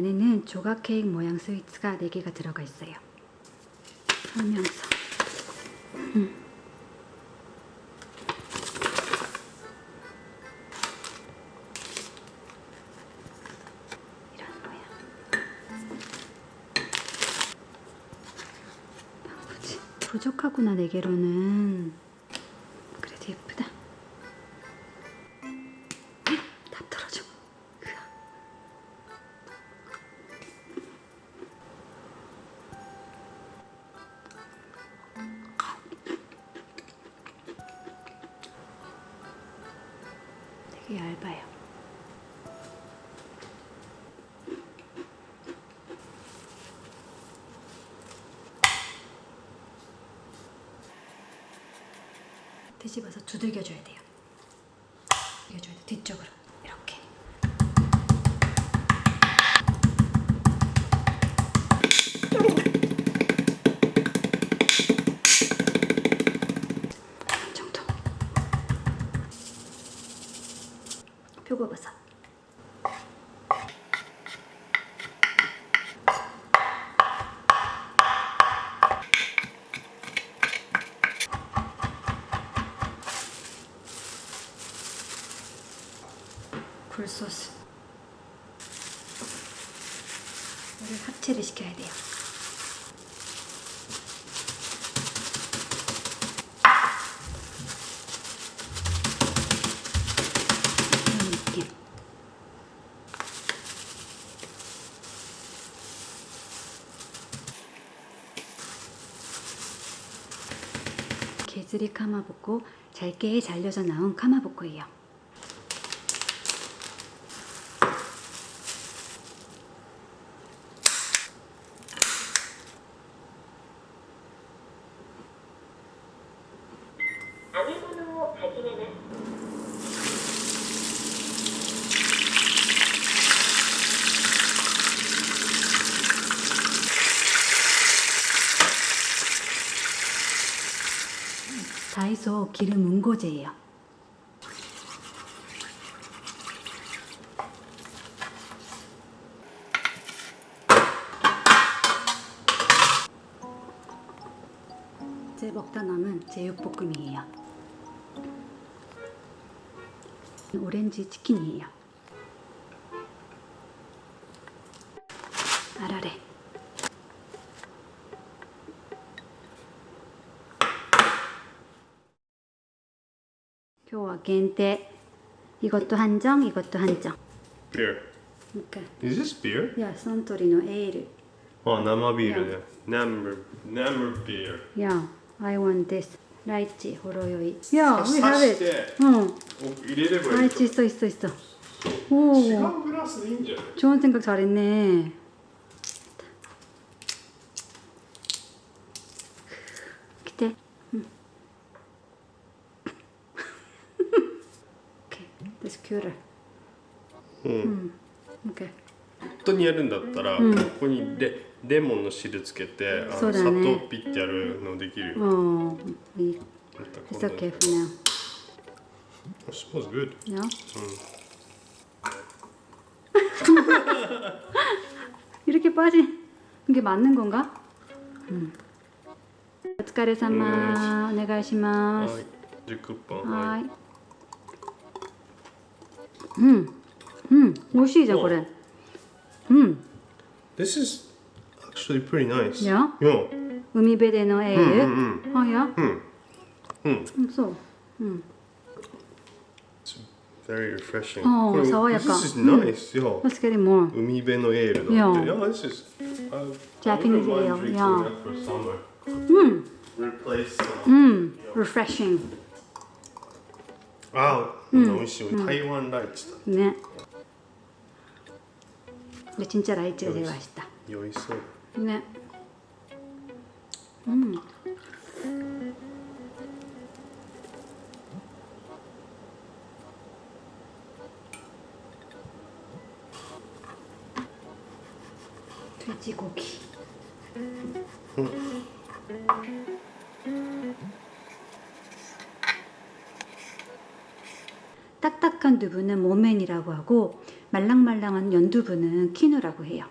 안에는 조각 케이크 모양 스위트가 4개가 들어가 있어요. 설명서. 이런 모양. 바보지. 부족하구나 4개로는. 그래도 예쁘다. 다 떨어져. 되게 얇아요. 뒤집어서 두들겨줘야 돼요. 두들겨줘야 돼. 뒤쪽으로 이렇게. 이 정도. 표고버섯. 굴소스. 이를 합체를 시켜야 돼요. 이런 느낌. 게즈리 카마보코, 잘게 잘려서 나온 카마보코예요. 다이소 기름 응고제예요. 이제 먹다 남은 제육볶음이에요. 오렌지 치킨이에요. 아라레.今日は限定. 이것도 한정, 이것도 한정. Beer. Okay. Is this beer? 야, 선토리노 에이르.生ビールね。Number beer. 야, I want this. 라이치, 호로요이. 야, we have it. 入れればいい。 라이치 있어, 있어, 있어. 오, 違うグラスでいいんじゃない？ 좋은 생각 잘했네. 기대. 오케이, this cooler. 오케이. 本当にやるんだったら、ここにレモンの汁つけて、そうだね。砂糖ピッてやるのできるよ。いい. It's okay for now. It smells good. Yeah. 이렇게 빠진 게 맞는 건가? お疲れ様。お願いします。はい。10パン。はい。美味しいじゃんこれ。This is actually pretty nice. Yeah? Yeah. 海辺でのエール。あ、や。そう。It's very refreshing. ああ、爽やか。 This is nice. Yeah. Let's get it more. 海辺のエールだって。Yeah. Yeah, this is. Japanese ale, drinking yeah. that for summer. Replace. Refreshing. あ、美味しい。台湾ライチだ。 네. 근데 진짜 라이치가 제일 맛있다. 酔いそう。 네. 돼지고기. 딱딱한 두부는 모멘이라고 하고 말랑말랑한 연두부는 키누라고 해요.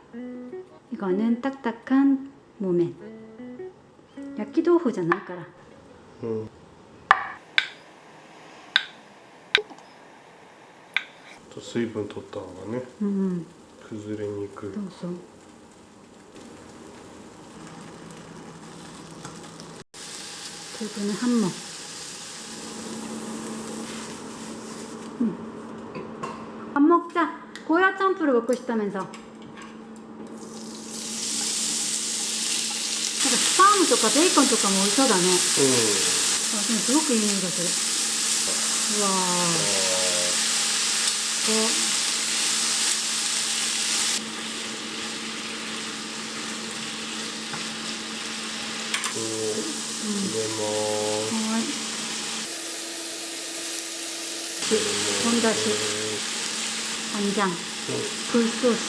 이거는 딱딱한 모멘. 야끼도후 じゃないから。 水分取った方がね、崩れにくい。そうそう。두부는 한 몫. 밥 먹자. 고야 짬뿌를 먹고 싶다면서. 약간 스파무 とか 베이컨 とかも美味しそうだね. すごくいい匂いがする. 우와. 본다시, 간장, 굴소스.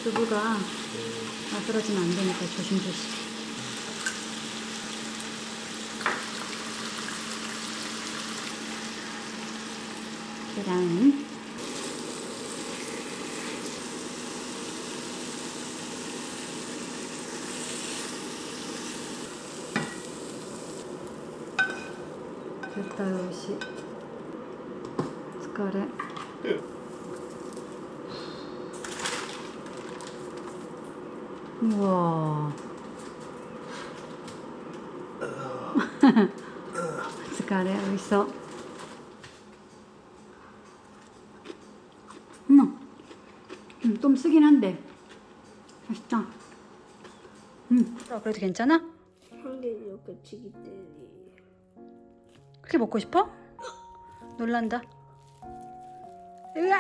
두부가 아스러지면 안 되니까 조심조심. 계란.絶対美味しい。疲れ。うわ疲れ、美味しそう。좀 쓰긴 한데 맛있다. 그래도 괜찮아? 한 개 이렇게 치기 때문에. 그렇게 먹고 싶어? 놀란다. 으아!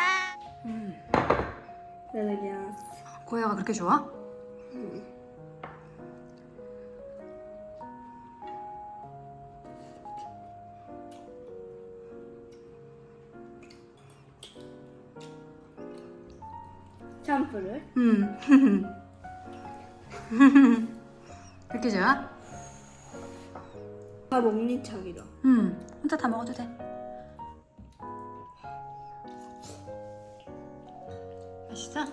그냥 고야가 그렇게 좋아? 샴푸를? 그렇게 좋아? 다 먹니 차기다. 혼자 다 먹어도 돼. 맛있어?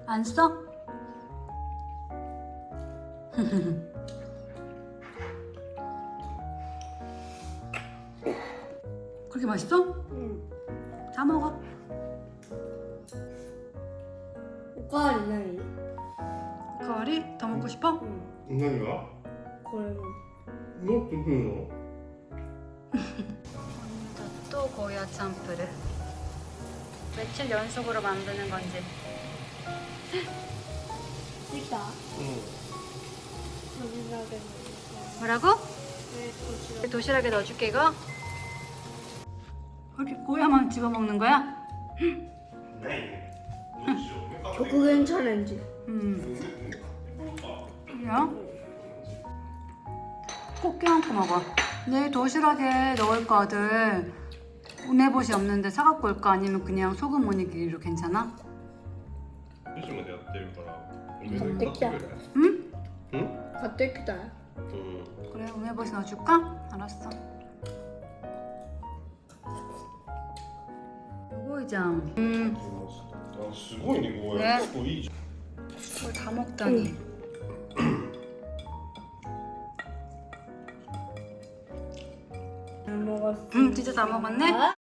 안 써? 그렇게 맛있어? 응. 다 먹어. 오카와리 나니? 가을이 더 먹고 싶어? 응. 何が？ 그러면 もっと食うの？ 또 고야 짬뿌르. 며칠 연속으로 만드는 건지. 있다. 응. 도시락에 뭐라고? 네, 도시락. 도시락에 넣어줄게 이거. 그렇게 고야만 집어 먹는 거야? ないね。どうしよう。 족구견 챌린지. 그래요? 꼭 껴안고 먹어. 내일 도시락에 넣을 거 아들 우메보시 없는데 사갖고 올까? 아니면 그냥 소금 오니기로 괜찮아? 9時までやってるからお水に買ってくれ。 응? 응? 갖다 있다. 그래 우메보시 넣어줄까? 알았어. 고이장. あ、すごいね、これ。結構いいじゃん。 뭘 다 먹다니. 잘 먹었어. 진짜 다 먹었네?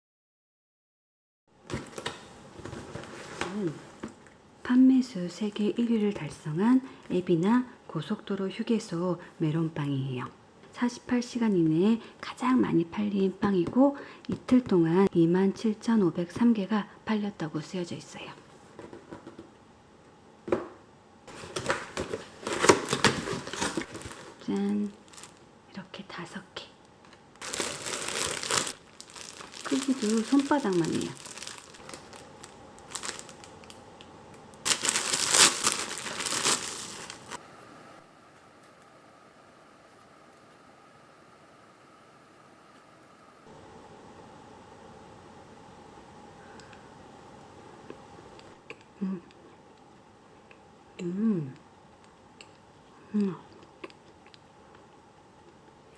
판매수 세계 1위를 달성한 에비나 고속도로 휴게소 메론빵이에요. 48시간 이내에 가장 많이 팔린 빵이고 이틀 동안 27,503개가 팔렸다고 쓰여져 있어요. 짠, 이렇게 5개. 크기도 손바닥만해요.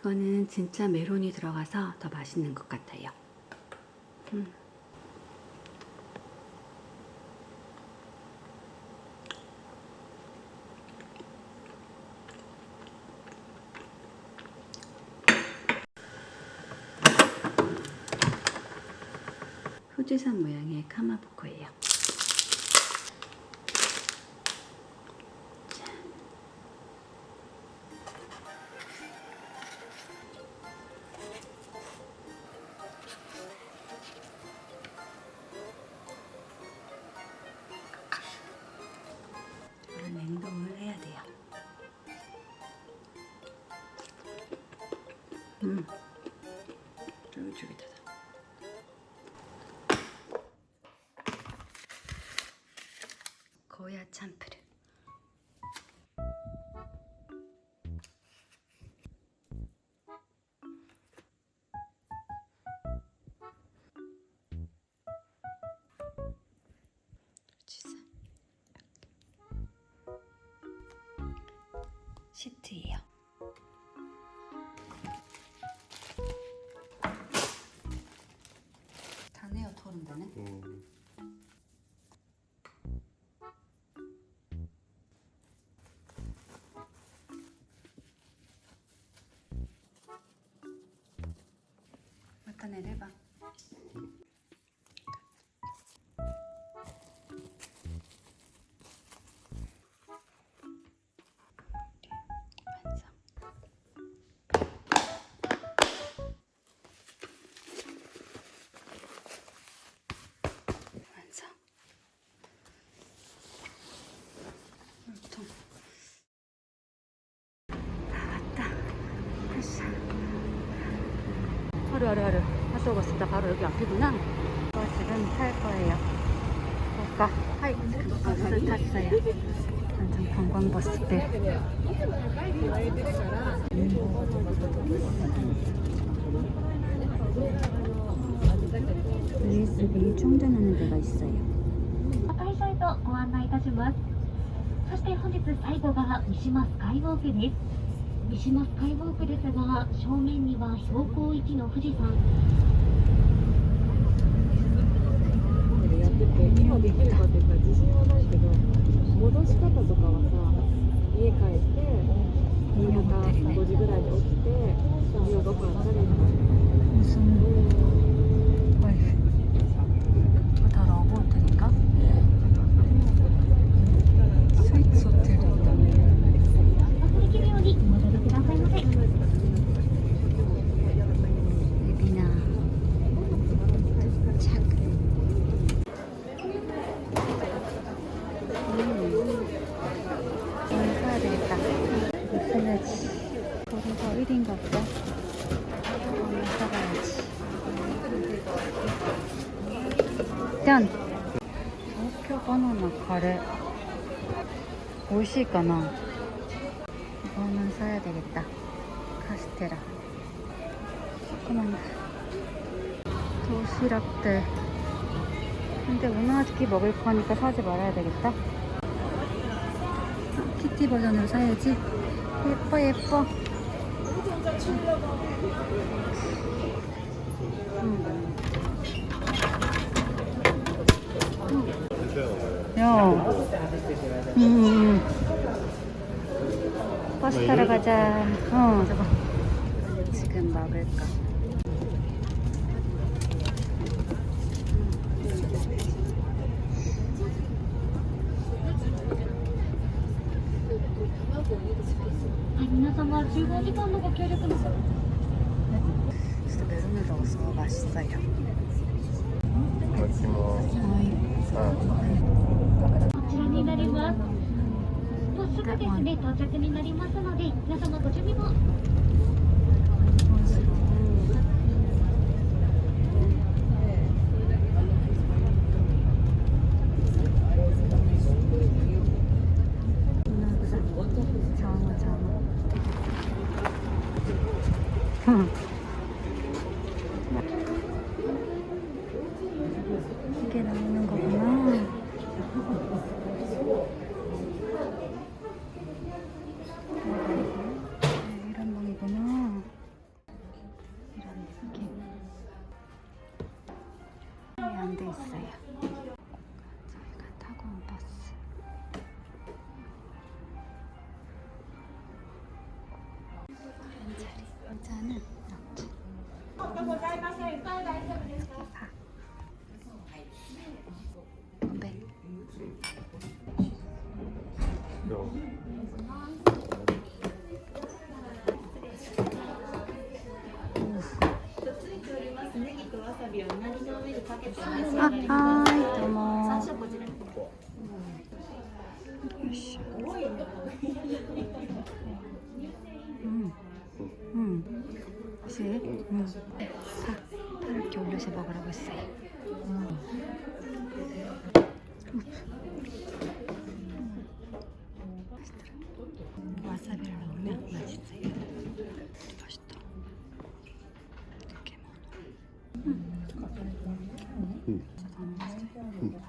이거는 진짜 메론이 들어가서 더 맛있는 것 같아요. 후지산 모양의 카마보코예요. 냉동을 해야 돼요. 쫄깃쫄깃하다. 고야 참프르. 시트예요. 다네요, 토른다네. 맞다 내려봐. 하루 하토버스다. 바로 여기 앞이구나. 버스는 탈 거예요. 오빠 하이 버스를 탔어요. 완전 관광버스들. USB 충전하는 데가 있어요. 開催とご案内いたします。そして本日最後が三島スカイウォークです。三島スカイウォークですが、正面には標高1の富士山。今できるかっていうか自信はないけど、戻し方とかはさ、家帰って夕方5時ぐらいに起きて15分あったりとか。 다 넣어볼 테니까. 스위트 호텔도 있다. おできるようにお戻りくださいませ。 예빈아. 착. 사야 되겠다. 있어야지. 거기서 1인가 보다. 사가야지. 짠! 도쿄 바나나 카레. 오이시이까나? 이거는 사야 되겠다. 카스테라. 조그만 거. 도시락들. 근데 오나즈키 먹을 거니까 사지 말아야 되겠다. 키티 버전으로 사야지. 예뻐 예뻐. 야. 버스 타러 가자. 저거. 지금 먹을까? 진짜 메론을 넣어서 맛있어요. 맛있어. こちらになります。もうすぐですね、到着になりますので、皆様ご準備も。 이게 나오는 거구나. 이런 방이구나. 건배. 아, 하이, 도모. 혹시? 팔을 이렇게 올려서 먹으라고 했어요. 와사비를 넣으면 맛있어요. 맛있다. 이렇게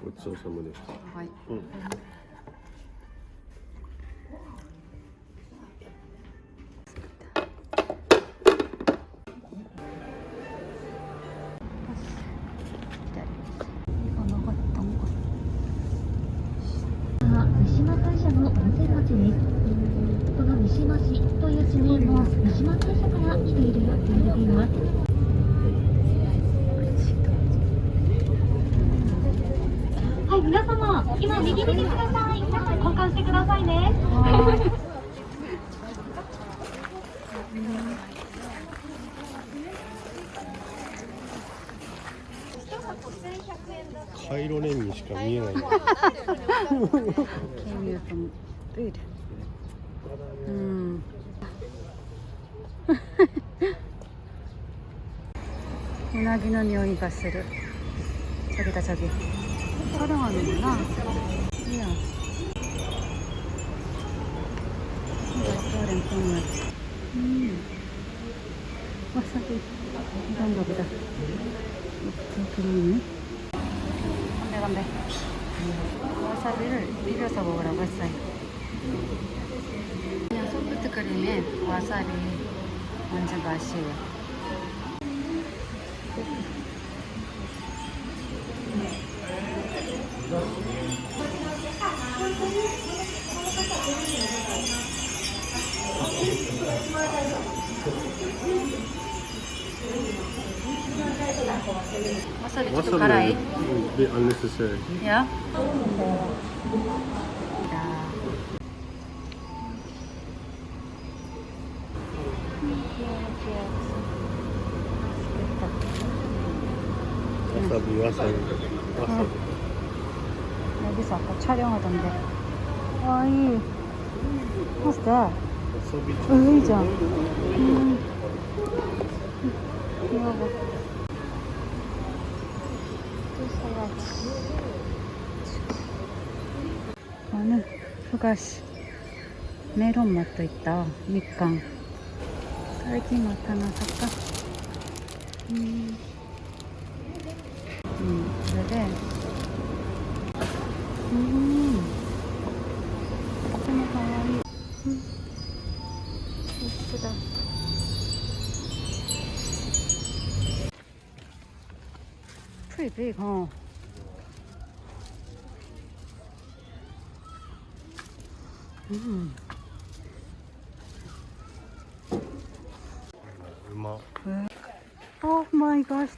ごちそうさまでした。 하이. 이거 먹었던 곳. 三島大社の温泉町です。この三島市という地名も三島大社から来ていると言われています。はい、皆様、今右見てください。皆さん交換してくださいね。カイロレンにしか見えない。 Came here from food. 우나기의匂いがする. 저기다 저기. 촬영하는구나. 이야. 레스토랑 동물. 와사비. 이건가 보다. 그러네. 건배. 와사비를 비벼서 먹으라고 했어요. 그냥 소프트 크림에 와사비 얹은 맛이에요. 와사비 좀 가라이. 네, unnecessary. 야? 와사비, 와사비. 와사비. 여기서 아까 촬영하던데. 아이, what's that? 와사비. 의자. 이거 봐. 이거는 후가시. 메론 맛도 있다. 밑강. 딸기 맛 하나 살까? 그래. 너무 가와이. 예쁘다. Pretty big, huh? Oh my gosh,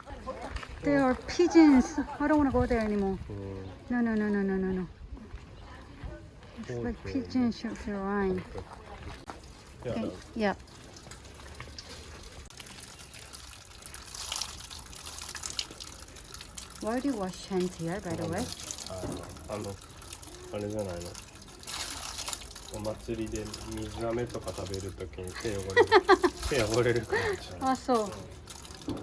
there are pigeons. I don't want to go there anymore. No, no, no, no, no, no, no. It's like pigeons flying. Okay, yeah. Why do you wash hands here, by the way? あれじゃないの。お祭りで水飴とか食べるときに手汚れるからじゃん。 Ah, so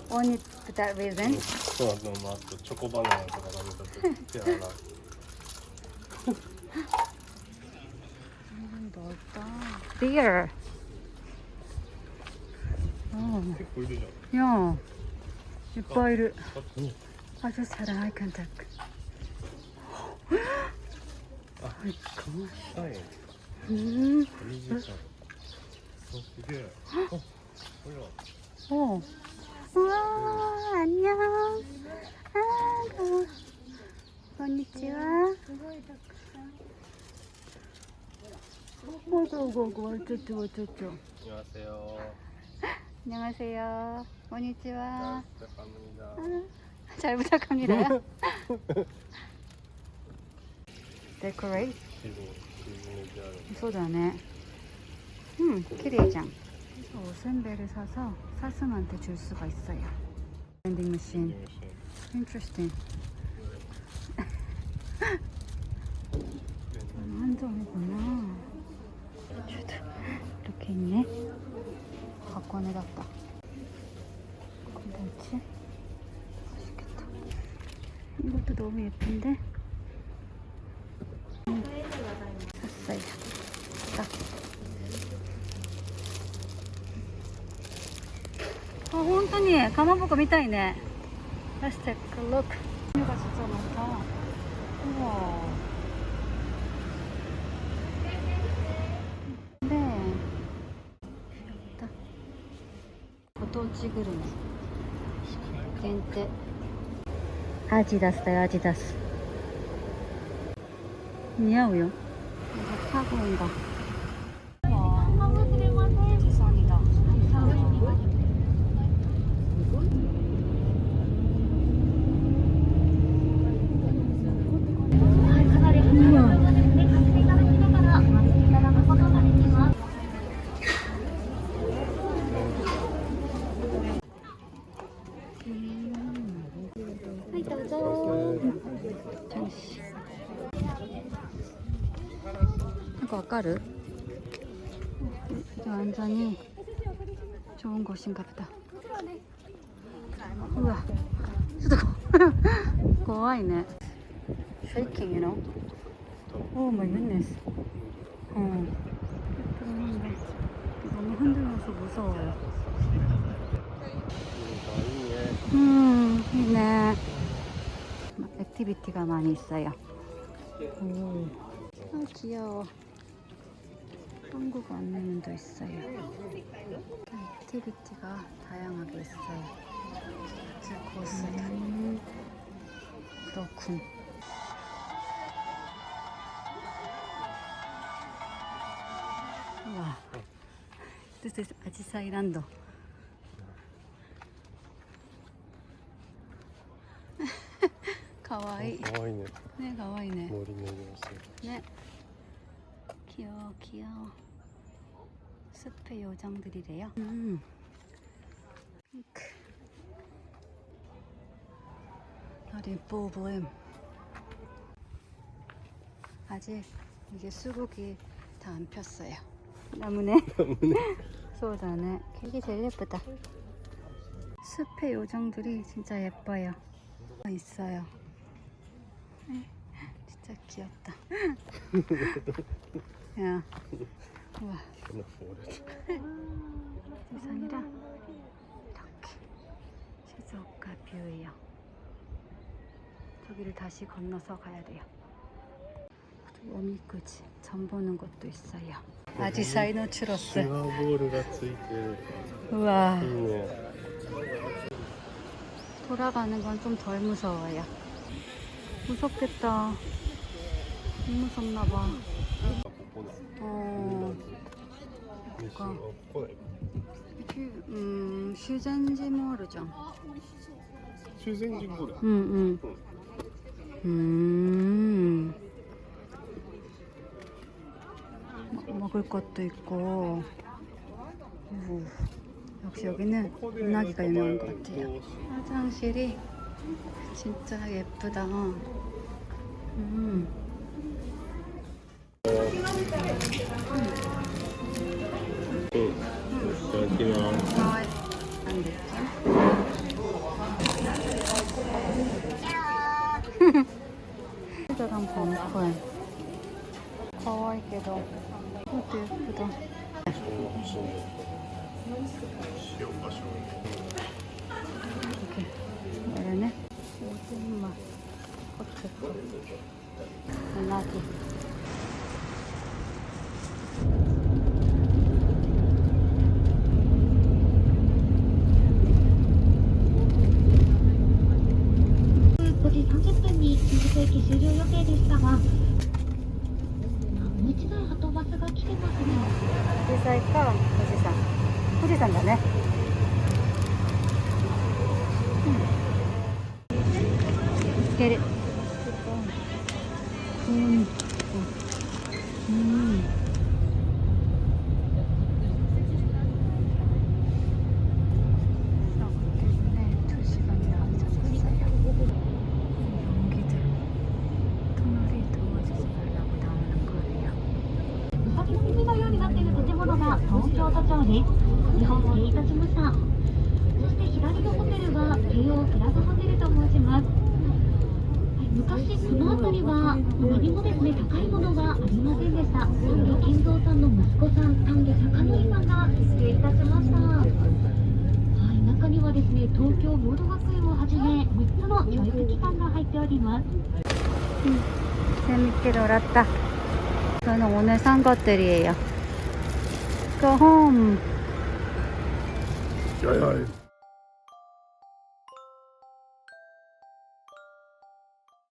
only for that reason? そうあとチョコバナナとか食べたとき手洗う。넓다. Beer.結構いるじゃん。 야, 이빨 이를 아주 사랑 아이 컨택. はい。 음. 水さん。すげえ。これは。 어. 우와, 안녕. 아, 건니치와. 어구, 어구, 어쩌쩌, 어쩌쩌. 안녕하세요. 안녕하세요. konnichiwa. 감사합니다. 잘 부탁합니다. 데코레이트? そうだね. 기레이장. 오센벨을 사서 사슴한테 줄 수가 있어요. 밴딩 머신. Interesting. 한정이구나. 이렇게 있네. 갖고 내놨다. 콘텐츠. 맛있겠다. 이것도 너무 예쁜데? 샀어요. 딱. 아, 本当にかまぼこみたいね。Let's take a look. 메뉴가 진짜 많다. 우와. 네. 귀엽다. 고토치 그루메. 限定。아디다스다, 아디다스. 似合うよ。타고 온다. 와, 지상이다. 이거 아까르? 이게 완전히 좋은 곳인가 보다. 우와, 진짜 고와이네. Shaking, you know? Oh my goodness. 그런데 너무 흔들려서 무서워요. 네. 액티비티가 많이 있어요. 오, 아 귀여워. 한국 안내문도 있어요. 액티비티가 다양하게 있어요. 코스들. 그렇군. 우와. This is 아지사이란도. 가와이. 可愛いね。 네, 가와이네. 머리 내려왔어요. 네. 귀여워, 귀여워. 숲의 요정들이래요. 핑크. 어디 보블렘. 아직 이게 수국이 다 안 폈어요. 나무네. 소다네. 이게 제일 예쁘다. 숲의 요정들이 진짜 예뻐요. 있어요. 진짜 귀엽다. 야, 우와. 세상이라 이렇게 시즈오카 뷰예요. 저기를 다시 건너서 가야 돼요. 오미쿠지 전 보는 곳도 있어요. 아지사이노 추로스. シュガーボールがついてる。 우와. いいね。 돌아가는 건 좀 덜 무서워요. 무섭겠다. 안 무섭나 봐. 그러니까 슈젠지 모르죠. 슈젠지 모르. 먹을 것도 있고. 역시 여기는 운하기가 유명한 것 같아요. 화장실이 진짜 예쁘다. 저랑 범퍼. 가와이게도 이것도 예쁘다. 이렇게 얘네 오줌마 코트 나기.富士山だね。Get it. 때문에 2시간이나 늦었어요. 연기들 터널이 더워지지 말라고 나오는 거예요. 先の右のようになっている建物が東京都庁です。日本経いたしました。そして左のホテルは京王プラザホテルと申します。昔この辺りは何もですね高いものがありませんでした。丹下健三さんの息子さん丹下孝則さんが設営いたしました。はい、中にはですね東京モード学園をはじめ3つの教育機関が入っております。 재밌게 놀았다. 저는 오늘 산 것들이에요. Go home. 야야